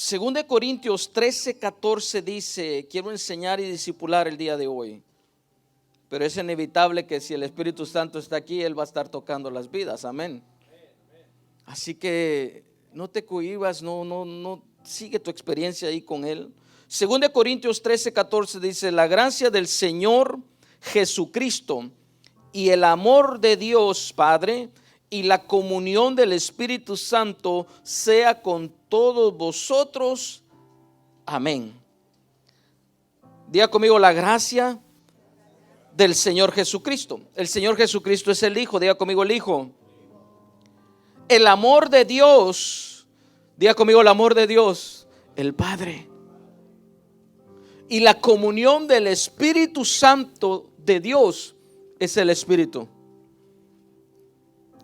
Según de Corintios 13:14 dice, quiero enseñar y discipular el día de hoy, pero es inevitable que si el Espíritu Santo está aquí, Él va a estar tocando las vidas, amén. Así que no te cohibas, no sigue tu experiencia ahí con Él. Según de Corintios 13:14 dice, la gracia del Señor Jesucristo y el amor de Dios Padre y la comunión del Espíritu Santo sea con todos vosotros. Amén. Diga conmigo, la gracia del Señor Jesucristo. El Señor Jesucristo es el Hijo. Diga conmigo, el Hijo. El amor de Dios. Diga conmigo, el amor de Dios, el Padre. Y la comunión del Espíritu Santo de Dios es el Espíritu.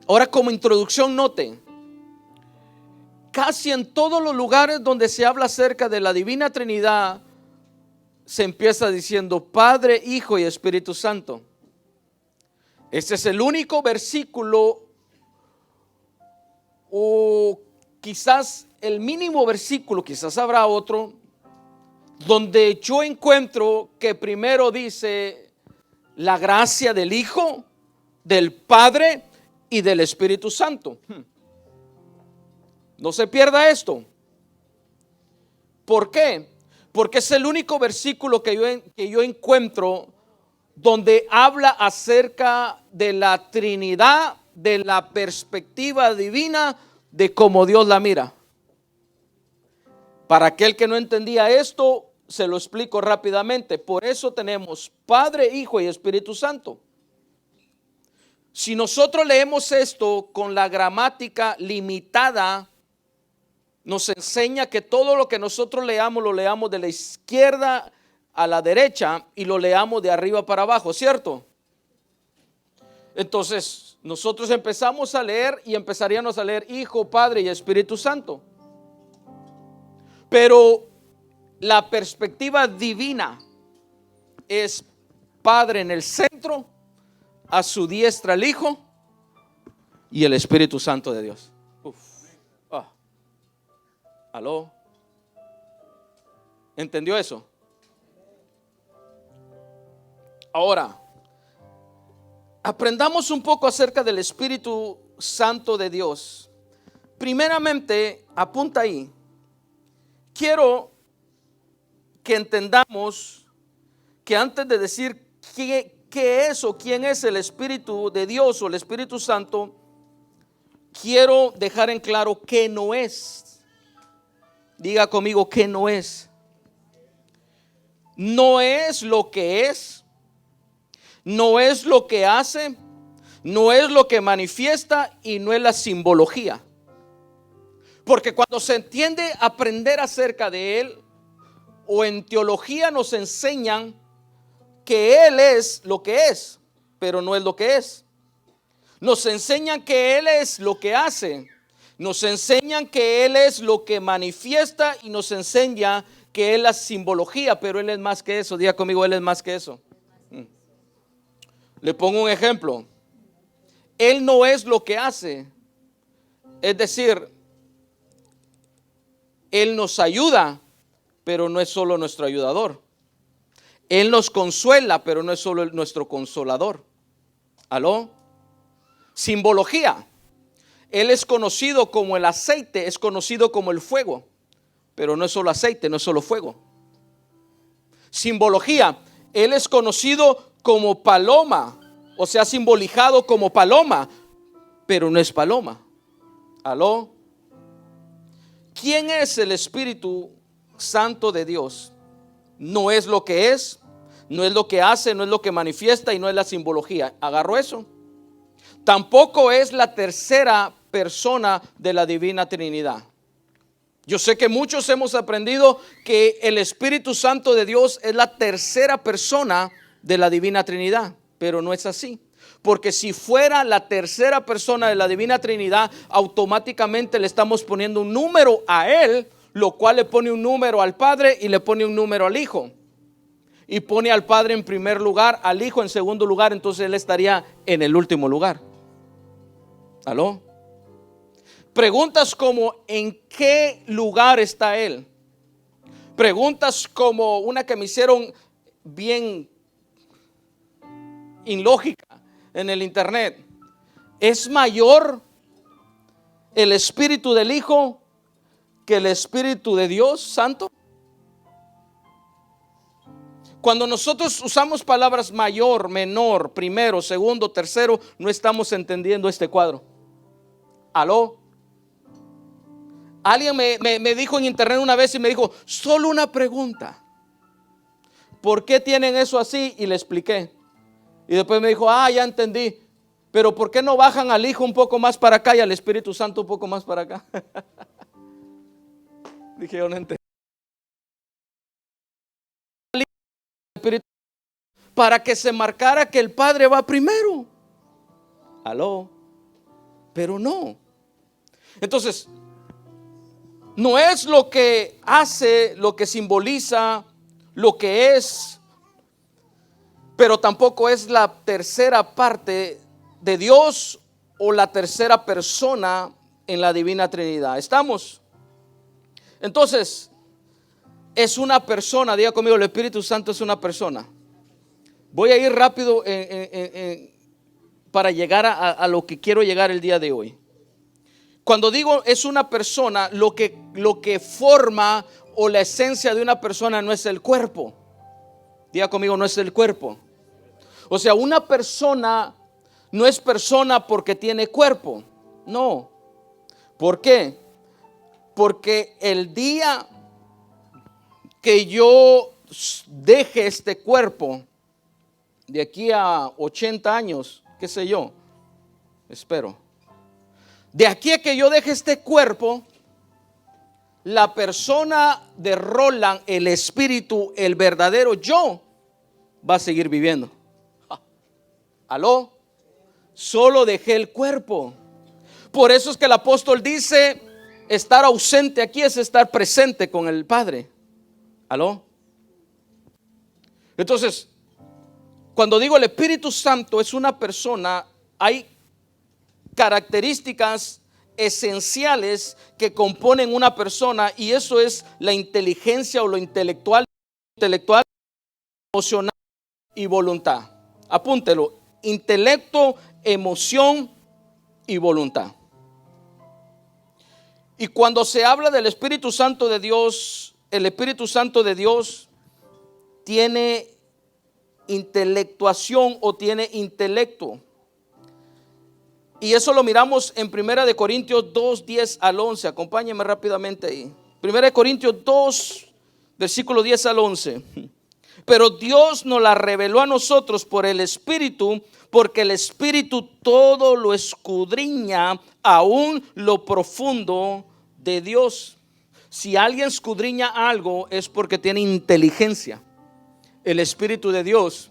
Ahora, como introducción, noten, casi en todos los lugares donde se habla acerca de la Divina Trinidad, se empieza diciendo Padre, Hijo y Espíritu Santo. Este es el único versículo, o quizás el mínimo versículo, quizás habrá otro, donde yo encuentro que primero dice la gracia del Hijo, del Padre y del Espíritu Santo. No se pierda esto. ¿Por qué? Porque es el único versículo que yo encuentro donde habla acerca de la Trinidad, de la perspectiva divina, de cómo Dios la mira. Para aquel que no entendía esto, se lo explico rápidamente. Por eso tenemos Padre, Hijo y Espíritu Santo. Si nosotros leemos esto con la gramática limitada, nos enseña que todo lo que nosotros leamos, lo leamos de la izquierda a la derecha y lo leamos de arriba para abajo, ¿cierto? Entonces, nosotros empezamos a leer y empezaríamos a leer Hijo, Padre y Espíritu Santo. Pero la perspectiva divina es Padre en el centro, a su diestra el Hijo y el Espíritu Santo de Dios. ¿Aló? ¿Entendió eso? Ahora, aprendamos un poco acerca del Espíritu Santo de Dios. Primeramente, apunta ahí. Quiero que entendamos que antes de decir qué es o quién es el Espíritu de Dios o el Espíritu Santo, quiero dejar en claro qué no es. Diga conmigo, ¿qué no es? No es lo que es, no es lo que hace, no es lo que manifiesta y no es la simbología. Porque cuando se entiende aprender acerca de Él, o en teología nos enseñan que Él es lo que es, pero no es lo que es. Nos enseñan que Él es lo que hace. Nos enseñan que Él es lo que manifiesta y nos enseña que Él es la simbología, pero Él es más que eso. Diga conmigo, Él es más que eso. Le pongo un ejemplo. Él no es lo que hace. Es decir, Él nos ayuda, pero no es solo nuestro ayudador. Él nos consuela, pero no es solo nuestro consolador. ¿Aló? Simbología. Él es conocido como el aceite, es conocido como el fuego, pero no es solo aceite, no es solo fuego. Simbología. Él es conocido como paloma, o sea, simbolizado como paloma, pero no es paloma. ¿Aló? ¿Quién es el Espíritu Santo de Dios? No es lo que es, no es lo que hace, no es lo que manifiesta y no es la simbología. ¿Agarró eso? Tampoco es la tercera persona de la Divina Trinidad. Yo sé que muchos hemos aprendido que el Espíritu Santo de Dios es la tercera persona de la Divina Trinidad, pero no es así. Porque si fuera la tercera persona de la Divina Trinidad, automáticamente le estamos poniendo un número a Él, lo cual le pone un número al Padre y le pone un número al Hijo. Y pone al Padre en primer lugar, al Hijo en segundo lugar, entonces Él estaría en el último lugar. ¿Aló? Preguntas como ¿en qué lugar está Él? Preguntas como una que me hicieron bien ilógica en el internet. ¿Es mayor el Espíritu del Hijo que el Espíritu de Dios Santo? Cuando nosotros usamos palabras mayor, menor, primero, segundo, tercero, no estamos entendiendo este cuadro. ¿Aló? Alguien me dijo en internet una vez y me dijo, solo una pregunta. ¿Por qué tienen eso así? Y le expliqué. Y después me dijo, ya entendí. Pero ¿por qué no bajan al Hijo un poco más para acá y al Espíritu Santo un poco más para acá? Dije, yo no entendí. Para que se marcara que el Padre va primero. ¿Aló? Pero no. Entonces, no es lo que hace, lo que simboliza, lo que es, pero tampoco es la tercera parte de Dios o la tercera persona en la Divina Trinidad. ¿Estamos? Entonces, es una persona, diga conmigo, el Espíritu Santo es una persona. Voy a ir rápido para llegar a lo que quiero llegar el día de hoy. Cuando digo es una persona, lo que forma o la esencia de una persona no es el cuerpo. Diga conmigo, no es el cuerpo. O sea, una persona no es persona porque tiene cuerpo. No. ¿Por qué? Porque el día que yo deje este cuerpo, de aquí a 80 años, qué sé yo, espero. De aquí a que yo deje este cuerpo, la persona de Roland, el espíritu, el verdadero yo, va a seguir viviendo. ¿Aló? Solo dejé el cuerpo. Por eso es que el apóstol dice, estar ausente aquí es estar presente con el Padre. ¿Aló? Entonces, cuando digo el Espíritu Santo es una persona, hay características esenciales que componen una persona, y eso es la inteligencia o lo intelectual, emocional y voluntad. Apúntelo: intelecto, emoción y voluntad. Y cuando se habla del Espíritu Santo de Dios, el Espíritu Santo de Dios tiene intelectuación o tiene intelecto. Y eso lo miramos en 1 Corintios 2, 10 al 11. Acompáñenme rápidamente ahí. 1 Corintios 2, versículo 10 al 11. Pero Dios nos la reveló a nosotros por el Espíritu, porque el Espíritu todo lo escudriña, aún lo profundo de Dios. Si alguien escudriña algo es porque tiene inteligencia. El Espíritu de Dios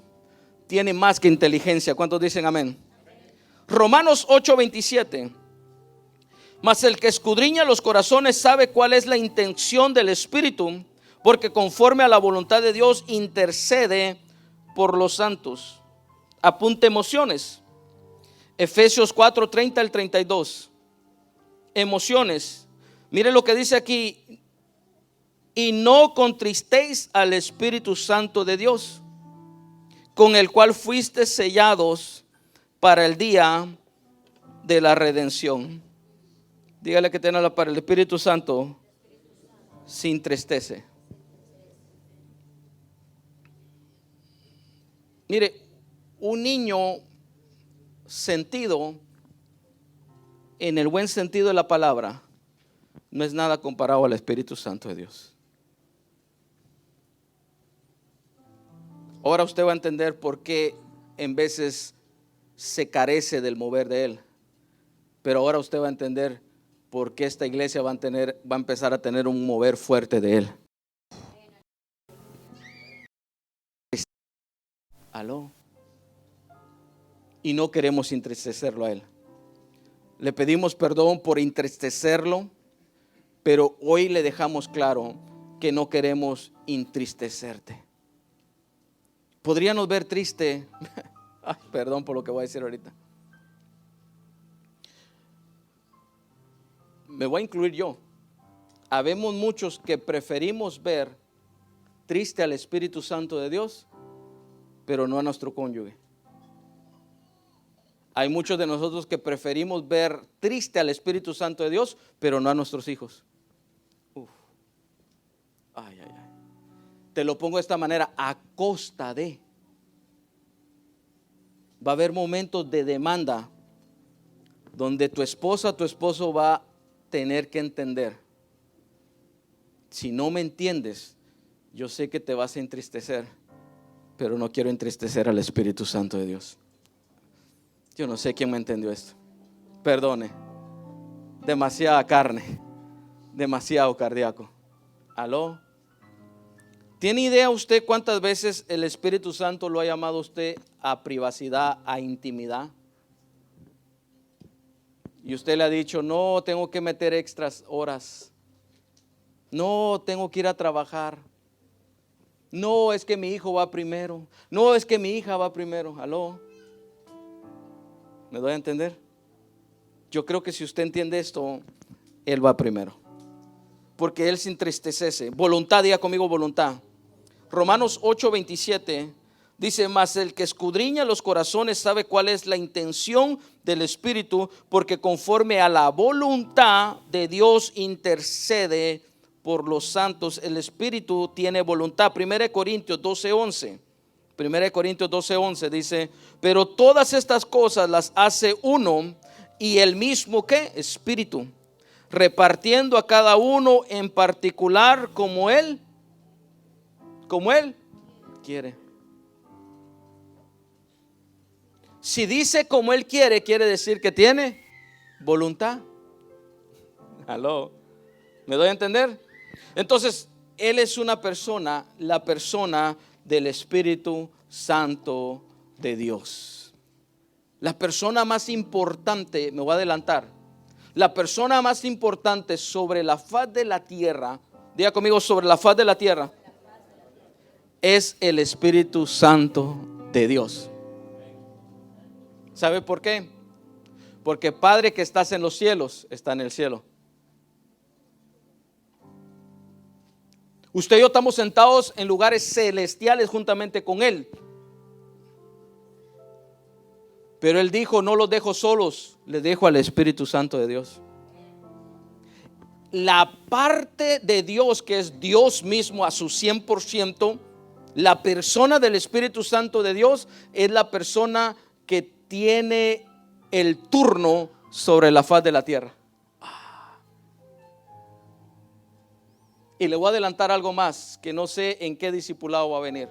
tiene más que inteligencia. ¿Cuántos dicen amén? Romanos 8:27. Mas el que escudriña los corazones sabe cuál es la intención del Espíritu, porque conforme a la voluntad de Dios intercede por los santos. Apunte emociones. Efesios 4:30 al 32. Emociones. Mire lo que dice aquí: y no contristéis al Espíritu Santo de Dios, con el cual fuiste sellados para el día de la redención. Dígale que tiene la par, el Espíritu Santo se entristece. Mire, un niño sentido, en el buen sentido de la palabra, no es nada comparado al Espíritu Santo de Dios. Ahora usted va a entender por qué en veces se carece del mover de Él. Pero ahora usted va a entender por qué esta iglesia va a empezar a tener un mover fuerte de Él. ¿Aló? Y no queremos entristecerlo a Él. Le pedimos perdón por entristecerlo, pero hoy le dejamos claro que no queremos entristecerte. Podríamos ver triste. Ay, perdón por lo que voy a decir ahorita. me voy a incluir yo, habemos muchos que preferimos ver triste al Espíritu Santo de Dios, pero no a nuestro cónyuge. Hay muchos de nosotros que preferimos ver triste al Espíritu Santo de Dios, pero no a nuestros hijos. Uf. Ay, ay, ay. Te lo pongo de esta manera, a costa de. Va a haber momentos de demanda donde tu esposa, tu esposo va a tener que entender. Si no me entiendes, yo sé que te vas a entristecer, pero no quiero entristecer al Espíritu Santo de Dios. Yo no sé quién me entendió esto. Perdone. Demasiada carne, demasiado cardíaco. ¿Aló? ¿Tiene idea usted cuántas veces el Espíritu Santo lo ha llamado a usted a privacidad, a intimidad? Y usted le ha dicho, no, tengo que meter extras horas. No, tengo que ir a trabajar. No, es que mi hijo va primero. No, es que mi hija va primero. ¿Aló? ¿Me doy a entender? Yo creo que si usted entiende esto, Él va primero. Porque Él se entristece. Voluntad, diga conmigo voluntad. Romanos 8:27 dice, mas el que escudriña los corazones sabe cuál es la intención del Espíritu, porque conforme a la voluntad de Dios intercede por los santos. El Espíritu tiene voluntad. 1 Corintios 12:11. 1 Corintios 12:11 dice, pero todas estas cosas las hace uno y el mismo ¿qué? Espíritu, repartiendo a cada uno en particular como Él quiere. Si dice como Él quiere, quiere decir que tiene voluntad. ¿Aló? ¿Me doy a entender? Entonces, Él es una persona, la persona del Espíritu Santo de Dios. La persona más importante, me voy a adelantar, la persona más importante sobre la faz de la tierra, diga conmigo, sobre la faz de la tierra, es el Espíritu Santo de Dios. ¿Sabe por qué? Porque Padre que estás en los cielos, está en el cielo. Usted y yo estamos sentados en lugares celestiales juntamente con Él. Pero Él dijo, no los dejo solos, les dejo al Espíritu Santo de Dios. La parte de Dios que es Dios mismo a su 100%, la persona del Espíritu Santo de Dios es la persona que tiene el turno sobre la faz de la tierra. Y le voy a adelantar algo más, que no sé en qué discipulado va a venir,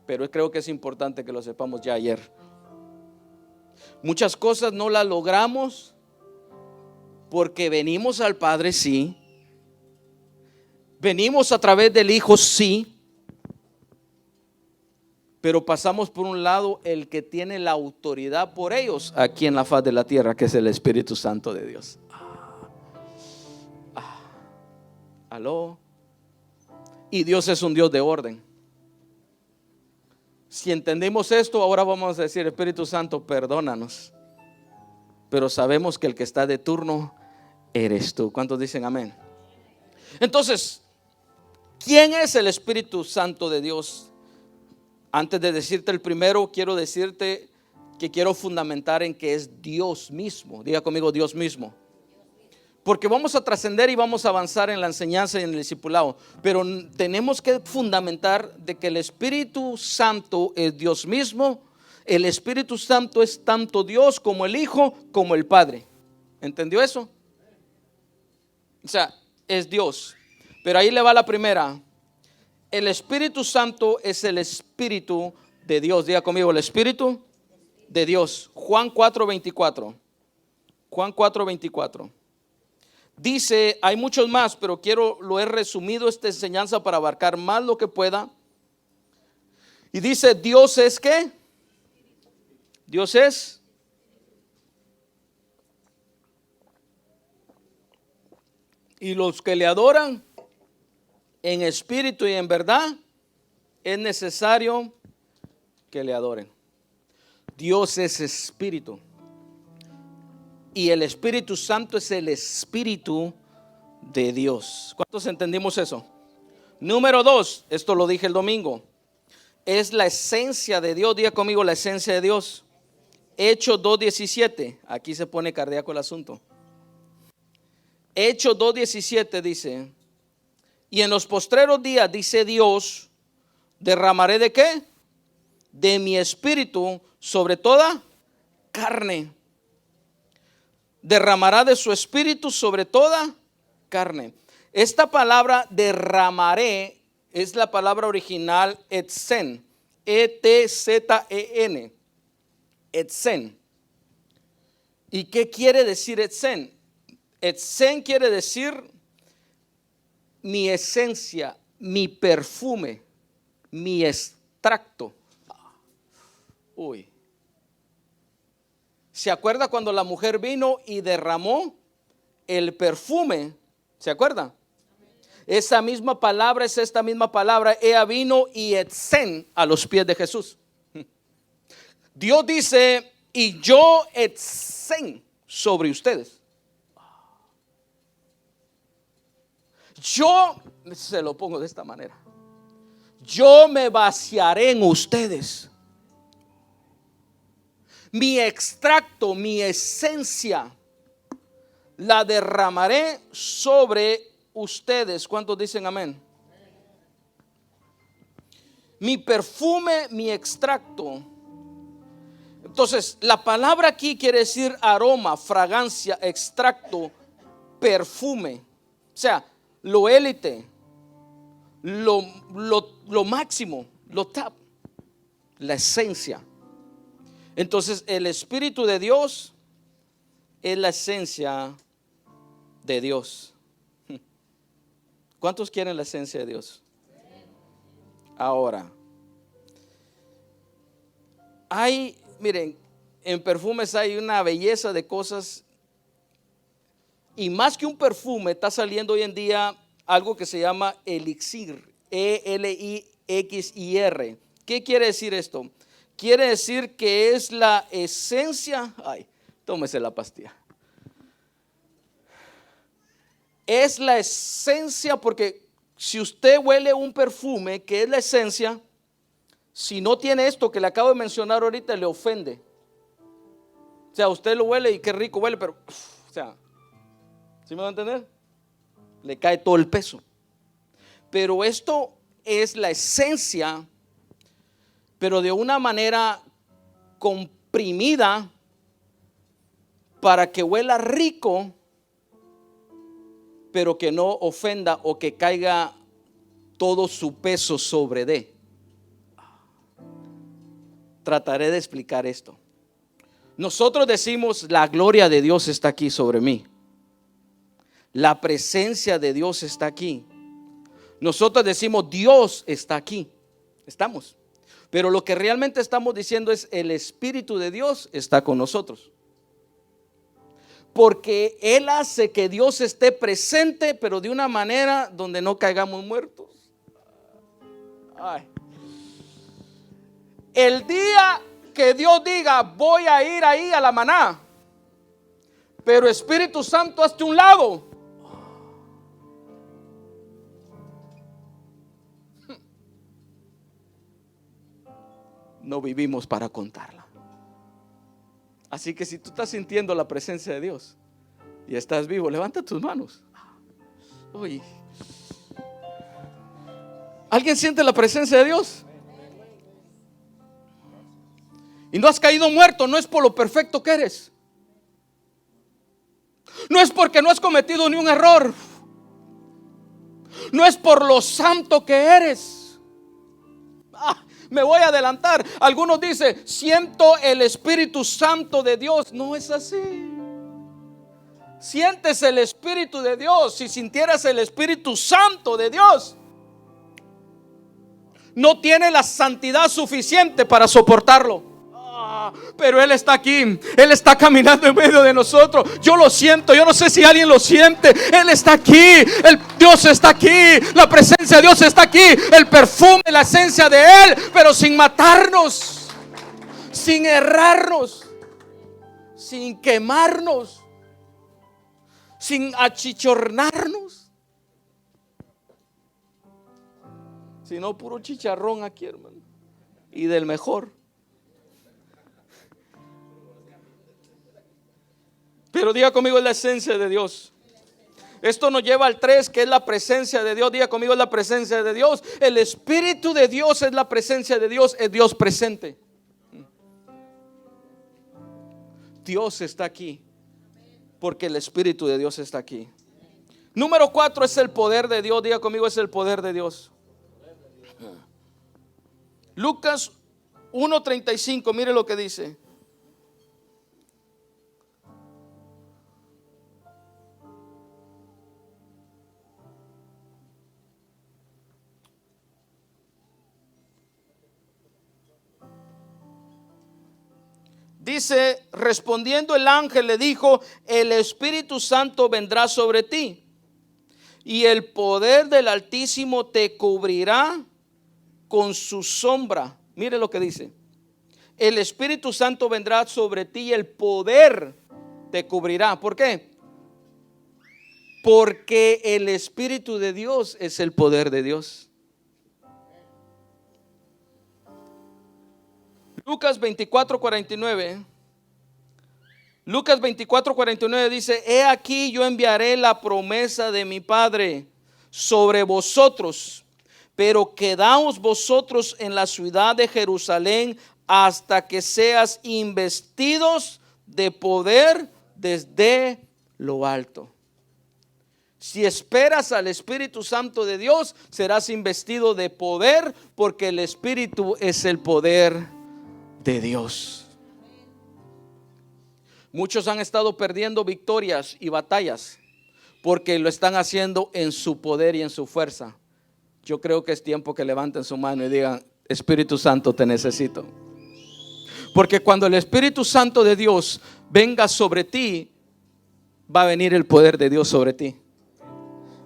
pero creo que es importante que lo sepamos ya ayer. Muchas cosas no las logramos porque venimos al Padre, sí. Venimos a través del Hijo, sí. Pero pasamos por un lado el que tiene la autoridad por ellos aquí en la faz de la tierra, que es el Espíritu Santo de Dios. ¿Aló? Y Dios es un Dios de orden. Si entendemos esto, ahora vamos a decir, Espíritu Santo, perdónanos. Pero sabemos que el que está de turno eres tú. ¿Cuántos dicen amén? Entonces, ¿quién es el Espíritu Santo de Dios? Antes de decirte el primero, quiero decirte que quiero fundamentar en que es Dios mismo. Diga conmigo, Dios mismo. Porque vamos a trascender y vamos a avanzar en la enseñanza y en el discipulado. Pero tenemos que fundamentar de que el Espíritu Santo es Dios mismo. El Espíritu Santo es tanto Dios como el Hijo como el Padre. ¿Entendió eso? O sea, es Dios. Pero ahí le va la primera. El Espíritu Santo es el Espíritu de Dios. Diga conmigo, el Espíritu de Dios. Juan 4:24. Juan 4:24. Dice, hay muchos más, pero lo he resumido esta enseñanza para abarcar más lo que pueda. Y dice, Dios es ¿qué? Dios es. Y los que le adoran en espíritu y en verdad, es necesario que le adoren. Dios es espíritu. y el Espíritu Santo es el Espíritu de Dios. ¿Cuántos entendimos eso? Número 2, esto lo dije el domingo, es la esencia de Dios. Diga conmigo, la esencia de Dios. Hechos 2:17, aquí se pone cardíaco el asunto. Hechos 2:17 dice: y en los postreros días, dice Dios, derramaré ¿de qué? De mi espíritu sobre toda carne. Derramará de su espíritu sobre toda carne. Esta palabra derramaré es la palabra original etzen, E-T-Z-E-N, etzen. ¿Y qué quiere decir etzen? Etzen quiere decir mi esencia, mi perfume, mi extracto. Uy. ¿Se acuerda cuando la mujer vino y derramó el perfume? ¿Se acuerda? Esa misma palabra es esta misma palabra. Ella vino y etzen a los pies de Jesús. Dios dice: y yo etzen sobre ustedes. Yo se lo pongo de esta manera: yo me vaciaré en ustedes. Mi extracto, mi esencia, la derramaré sobre ustedes. ¿Cuántos dicen amén? Mi perfume, mi extracto. Entonces, la palabra aquí quiere decir aroma, fragancia, extracto, perfume. O sea, lo élite, lo máximo, lo top, la esencia. Entonces, el Espíritu de Dios es la esencia de Dios. ¿Cuántos quieren la esencia de Dios? Ahora, miren, en perfumes hay una belleza de cosas. Y más que un perfume, está saliendo hoy en día algo que se llama elixir, E-L-I-X-I-R. ¿Qué quiere decir esto? Quiere decir que es la esencia. Ay, tómese la pastilla. Es la esencia, porque si usted huele un perfume que es la esencia, si no tiene esto que le acabo de mencionar ahorita, le ofende. O sea, usted lo huele y qué rico huele, pero, o sea, ¿sí me va a entender? Le cae todo el peso. Pero esto es la esencia, pero de una manera comprimida para que huela rico, pero que no ofenda o que caiga todo su peso sobre de. Trataré de explicar esto. Nosotros decimos: la gloria de Dios está aquí sobre mí. La presencia de Dios está aquí. Nosotros decimos: Dios está aquí. Estamos. Pero lo que realmente estamos diciendo es: el Espíritu de Dios está con nosotros. Porque Él hace que Dios esté presente, pero de una manera donde no caigamos muertos. Ay. El día que Dios diga: voy a ir ahí a la maná, pero Espíritu Santo, hazte un lado. No vivimos para contarla. Así que si tú estás sintiendo la presencia de Dios y estás vivo, levanta tus manos. Uy. ¿Alguien siente la presencia de Dios? Y no has caído muerto. No es por lo perfecto que eres. No es porque no has cometido ni un error. No es por lo santo que eres. Me voy a adelantar. Algunos dicen: siento el Espíritu Santo de Dios. No es así. Sientes el Espíritu de Dios. Si sintieras el Espíritu Santo de Dios, no tiene la santidad suficiente para soportarlo. Pero Él está aquí. Él está caminando en medio de nosotros. Yo lo siento. Yo no sé si alguien lo siente. Él está aquí. Dios está aquí. La presencia de Dios está aquí. El perfume, la esencia de Él, pero sin matarnos, sin errarnos, sin quemarnos. sin achichornarnos, sino puro chicharrón aquí, hermano, y del mejor. Pero diga conmigo, es la esencia de Dios. Esto nos lleva al 3, que es la presencia de Dios. Diga conmigo, es la presencia de Dios. El Espíritu de Dios es la presencia de Dios, es Dios presente. Dios está aquí porque el Espíritu de Dios está aquí. Número 4 es el poder de Dios. Diga conmigo, es el poder de Dios. Lucas 1:35, mire lo que dice. Dice, respondiendo el ángel le dijo, el Espíritu Santo vendrá sobre ti y el poder del Altísimo te cubrirá con su sombra. Mire lo que dice. El Espíritu Santo vendrá sobre ti y el poder te cubrirá. ¿Por qué? Porque el Espíritu de Dios es el poder de Dios. Lucas 24:49. Lucas 24:49 dice, he aquí yo enviaré la promesa de mi Padre sobre vosotros, pero quedaos vosotros en la ciudad de Jerusalén hasta que seas investidos de poder desde lo alto. Si esperas al Espíritu Santo de Dios, serás investido de poder, porque el Espíritu es el poder de Dios. Muchos han estado perdiendo victorias y batallas porque lo están haciendo en su poder y en su fuerza. Yo creo que es tiempo que levanten su mano y digan, Espíritu Santo, te necesito. Porque cuando el Espíritu Santo de Dios venga sobre ti, va a venir el poder de Dios sobre ti.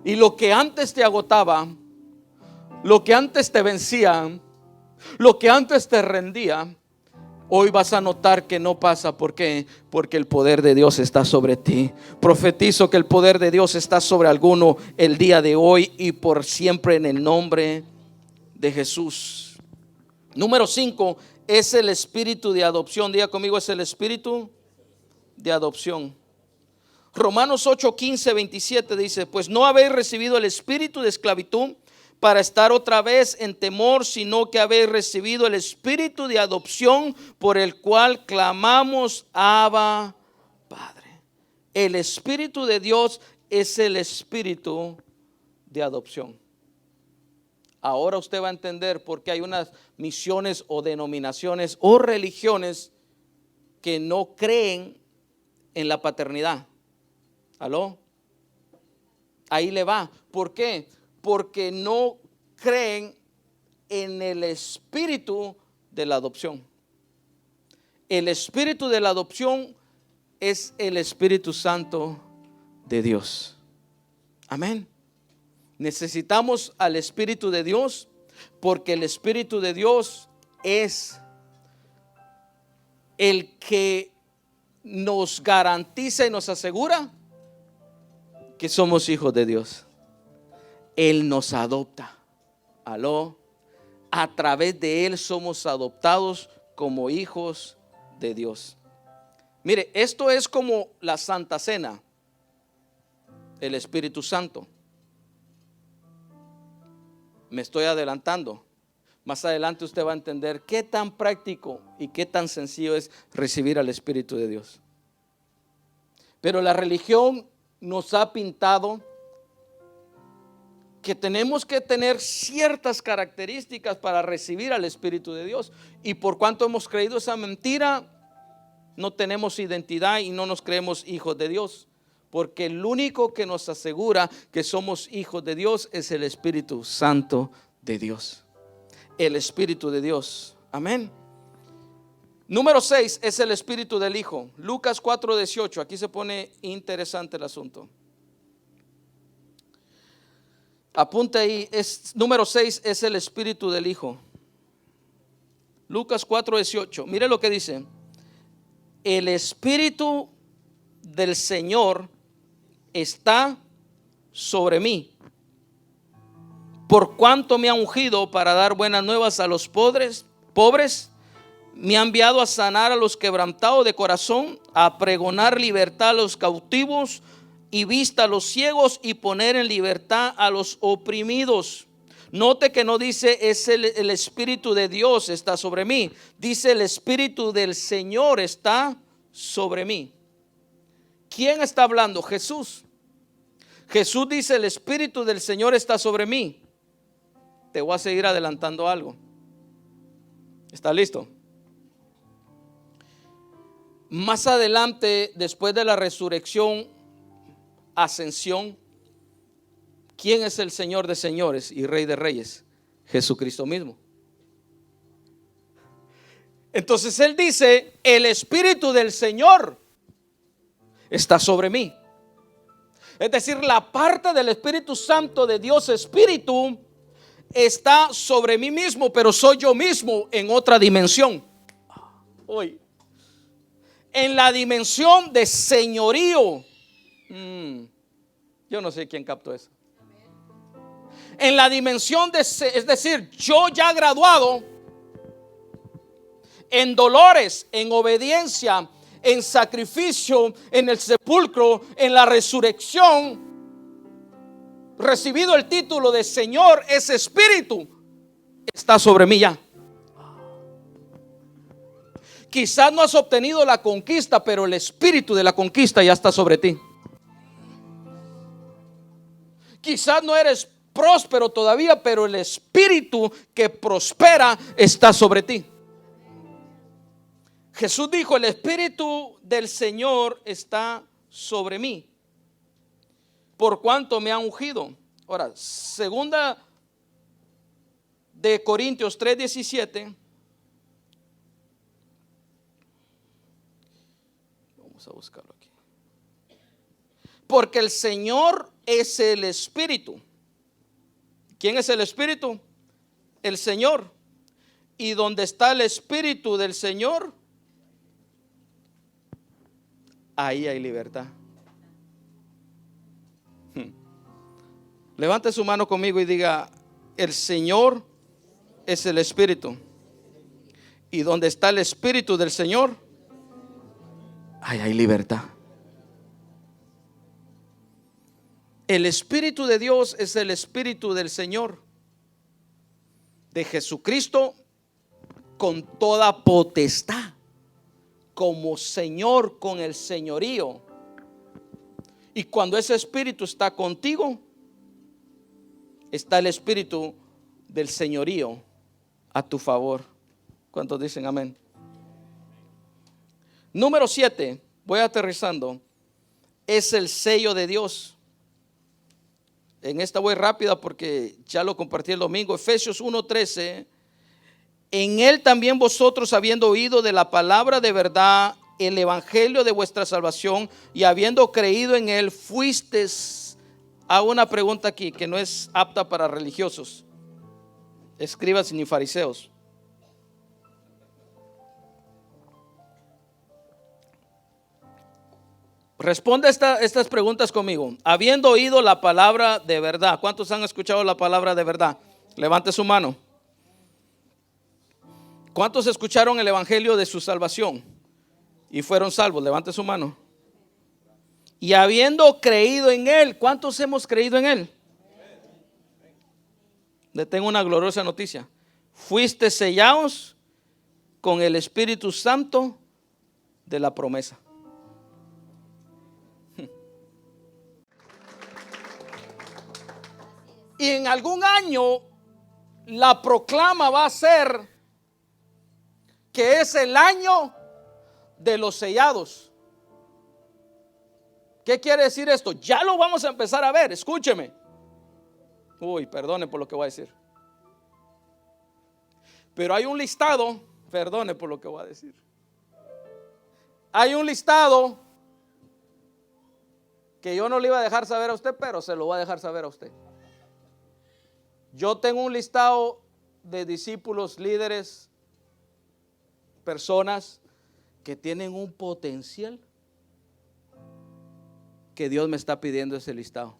Y lo que antes te agotaba, lo que antes te vencía, lo que antes te rendía, hoy vas a notar que no pasa. ¿Por qué? Porque el poder de Dios está sobre ti. Profetizo que el poder de Dios está sobre alguno el día de hoy y por siempre en el nombre de Jesús. Número 5 es el espíritu de adopción. Diga conmigo, es el espíritu de adopción. Romanos 8:15-27 dice, pues no habéis recibido el espíritu de esclavitud para estar otra vez en temor, sino que habéis recibido el espíritu de adopción por el cual clamamos, Abba, Padre. El espíritu de Dios es el espíritu de adopción. Ahora usted va a entender por qué hay unas misiones o denominaciones o religiones que no creen en la paternidad. ¿Aló? Ahí le va. ¿Por qué? Porque no creen en el espíritu de la adopción. El espíritu de la adopción es el Espíritu Santo de Dios. Amén. Necesitamos al Espíritu de Dios porque el Espíritu de Dios es el que nos garantiza y nos asegura que somos hijos de Dios. Él nos adopta. Aló. A través de Él somos adoptados como hijos de Dios. Mire, esto es como la Santa Cena, el Espíritu Santo. Me estoy adelantando. Más adelante usted va a entender qué tan práctico y qué tan sencillo es recibir al Espíritu de Dios. Pero la religión nos ha pintado que tenemos que tener ciertas características para recibir al Espíritu de Dios. Y por cuanto hemos creído esa mentira, no tenemos identidad y no nos creemos hijos de Dios. Porque el único que nos asegura que somos hijos de Dios es el Espíritu Santo de Dios. El Espíritu de Dios. Amén. Número 6 es el Espíritu del Hijo. Lucas 4:18. Aquí se pone interesante el asunto. Apunte ahí. Número 6 es el Espíritu del Hijo. Lucas 4:18. Mire lo que dice. El Espíritu del Señor está sobre mí, por cuanto me ha ungido para dar buenas nuevas a los pobres, me ha enviado a sanar a los quebrantados de corazón, a pregonar libertad a los cautivos y vista a los ciegos, y poner en libertad a los oprimidos. Note que no dice es el Espíritu de Dios está sobre mí, dice el Espíritu del Señor está sobre mí. ¿Quién está hablando? Jesús. Jesús dice el Espíritu del Señor está sobre mí. Te voy a seguir adelantando algo. ¿Está listo? Más adelante, después de la resurrección, ascensión, ¿quién es el Señor de señores y Rey de reyes? Jesucristo mismo. Entonces Él dice, el Espíritu del Señor está sobre mí. Es decir, la parte del Espíritu Santo de Dios Espíritu está sobre mí mismo, pero soy yo mismo en otra dimensión. Hoy, en la dimensión de señorío. Yo no sé quién captó eso. En la dimensión de, es decir, yo ya graduado en dolores, en obediencia, en sacrificio, en el sepulcro, en la resurrección, recibido el título de Señor, ese Espíritu está sobre mí ya. Quizás no has obtenido la conquista, pero el Espíritu de la conquista ya está sobre ti. Quizás no eres próspero todavía, pero el Espíritu que prospera está sobre ti. Jesús dijo, el Espíritu del Señor está sobre mí, por cuanto me ha ungido. Ahora, segunda de Corintios 3:17. Vamos a buscarlo aquí. Porque el Señor es el Espíritu. ¿Quién es el Espíritu? El Señor. Y donde está el Espíritu del Señor, ahí hay libertad. Levante su mano conmigo y diga, el Señor es el Espíritu. Y donde está el Espíritu del Señor, ahí hay libertad. El Espíritu de Dios es el Espíritu del Señor, de Jesucristo, con toda potestad, como Señor, con el señorío. Y cuando ese Espíritu está contigo, está el Espíritu del señorío a tu favor. ¿Cuántos dicen amén? Número 7, voy aterrizando, es el sello de Dios. En esta voy rápida porque ya lo compartí el domingo. Efesios 1:13. En él también vosotros, habiendo oído de la palabra de verdad, el evangelio de vuestra salvación, y habiendo creído en él, fuisteis. Hago una pregunta aquí que no es apta para religiosos, escribas ni fariseos. Responde estas preguntas conmigo. Habiendo oído la palabra de verdad. ¿Cuántos han escuchado la palabra de verdad? Levante su mano. ¿Cuántos escucharon el evangelio de su salvación y fueron salvos? Levante su mano. Y habiendo creído en él. ¿Cuántos hemos creído en él? Le tengo una gloriosa noticia. Fuiste sellados con el Espíritu Santo de la promesa. Y en algún año la proclama va a ser que es el año de los sellados. ¿Qué quiere decir esto? Ya lo vamos a empezar a ver, escúcheme. Uy, perdone por lo que voy a decir. Pero hay un listado, perdone por lo que voy a decir. Hay un listado que yo no le iba a dejar saber a usted, pero se lo voy a dejar saber a usted. Yo tengo un listado de discípulos, líderes, personas que tienen un potencial que Dios me está pidiendo ese listado.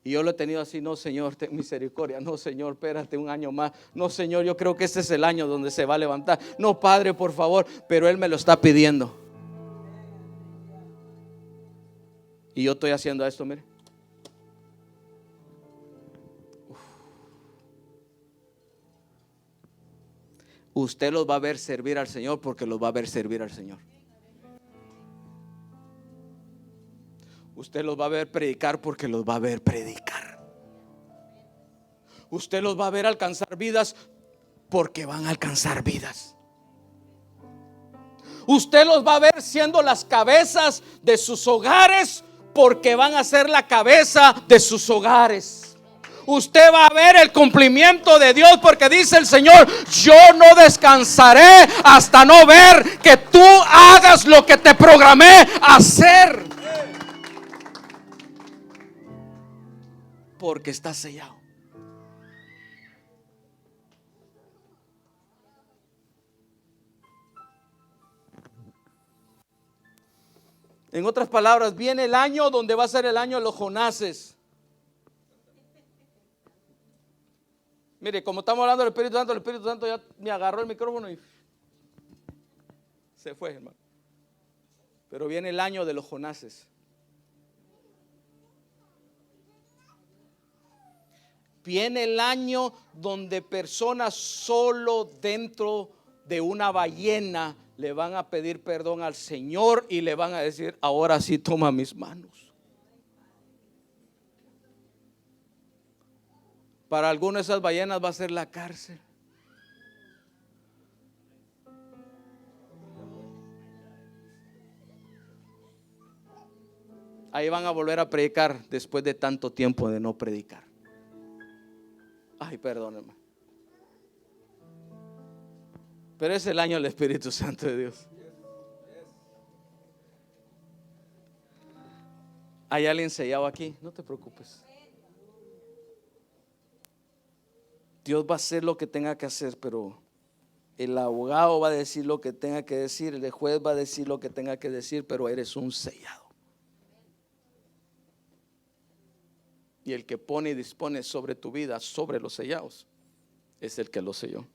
Y yo lo he tenido así: no, Señor, ten misericordia. No, Señor, espérate un año más. No, Señor, yo creo que este es el año donde se va a levantar. No, Padre, por favor. Pero Él me lo está pidiendo. Y yo estoy haciendo esto, mire. Usted los va a ver servir al Señor porque los va a ver servir al Señor. Usted los va a ver predicar porque los va a ver predicar. Usted los va a ver alcanzar vidas porque van a alcanzar vidas. Usted los va a ver siendo las cabezas de sus hogares porque van a ser la cabeza de sus hogares. Usted va a ver el cumplimiento de Dios porque dice el Señor: yo no descansaré hasta no ver que tú hagas lo que te programé hacer. Porque está sellado. En otras palabras, viene el año donde va a ser el año de los Jonases. Mire, como estamos hablando del Espíritu Santo, el Espíritu Santo ya me agarró el micrófono y se fue, hermano. Pero viene el año de los Jonases. Viene el año donde personas solo dentro de una ballena le van a pedir perdón al Señor y le van a decir: ahora sí, toma mis manos. Para algunos esas ballenas va a ser la cárcel. Ahí van a volver a predicar después de tanto tiempo de no predicar. Ay, perdónenme. Pero es el año del Espíritu Santo de Dios. ¿Hay alguien sellado aquí? No te preocupes. Dios va a hacer lo que tenga que hacer, pero el abogado va a decir lo que tenga que decir, el juez va a decir lo que tenga que decir, pero eres un sellado. Y el que pone y dispone sobre tu vida, sobre los sellados, es el que lo selló.